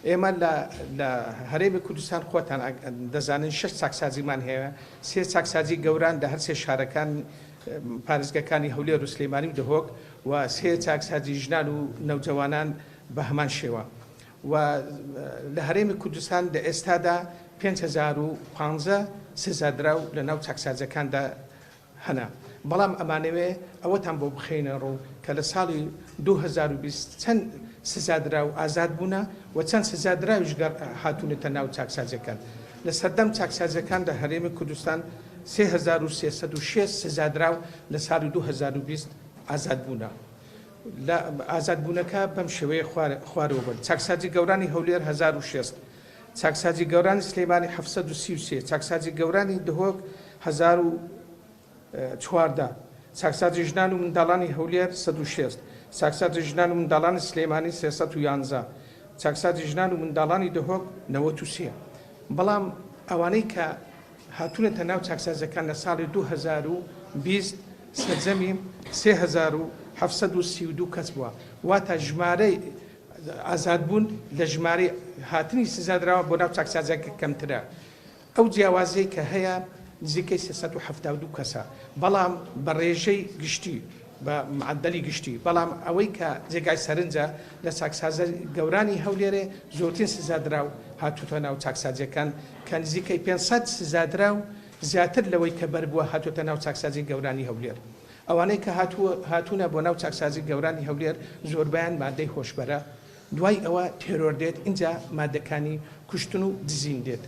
ئێمە لە هەرێمی کوردستان خۆتان دەزانن 6 چاکسازیمان هەیە، 3 چاکسازی گەوران لە هەر 3 شارەکان پارێزگەکانی هەولێر و سلێمانی و دهۆک و 3 چاکسازی ژنان و نەوجەوانان بە هەمان شێوە. و لە هەرێمی کوردستان لە ئێستادا 5,015 سزادراو لە ناو چاکسازەکاندا هەنا. بەڵام ئەمانەوێ ئەوەتان بۆ بخێنە ڕوو کە لە ساڵی 2020 چەند سزادرا و ئازاد بوونە و چەند سزادراویش هاتوونەتە ناو چاکسازەکان. لە سەردەم چاکسازەکان لە هەرێمی کوردستان 3306 سزادراو لە ساڵی 2020 ئازاد بوونە. لە ئازادبوونەکە بەم شێوەیە خوارەوە بن. چاکسازی گەورانی هەولێر 1060، چاکسازی گەورانی سلێمانی 733، چاکسازی گەورانی دهۆک 1014، چاکسازی ژنان و منداڵانی هەولێر 160، چاکسازی ژنان و منداڵانی سلێمانی 311، چاکسازی ژنان و منداڵانی دهۆک 93. بەڵام ئەوانەی کە هاتوونەتە ناو چاکسازەکان لە ساڵی 2020 سەرجەمی 3732 کەس بووە، واتە ژمارەی ئازادبوون لە ژمارەی هاتنی سزادراوە بۆ ناو چاکسازەکە کەمترە. ئەو جیاوازەی کە هەیە نزیکەی 372 کەسە، بەڵام بە ڕێژەی گشتی بە معدەلی گشتی. بەڵام ئەوەی کە جێگای سەرنجە لە چاکسازە گەورانی هەولێرێ زۆرترین سزادراو هاتووتە ناو چاکسازیەکان کە نزیکەی 500 سزادراو زیاتر لەوەی کە بەربووە هاتووتە ناو چاکسازی گەورانی هەولێر. ئەوانەی کە هاتوونە بۆ ناو چاکسازی گەورانی هەولێر زۆربیان مادەی هۆشبەرە، دوای ئەوە تێرۆر دێت، اینجا مادەکانی کوشتن و دزین دێت.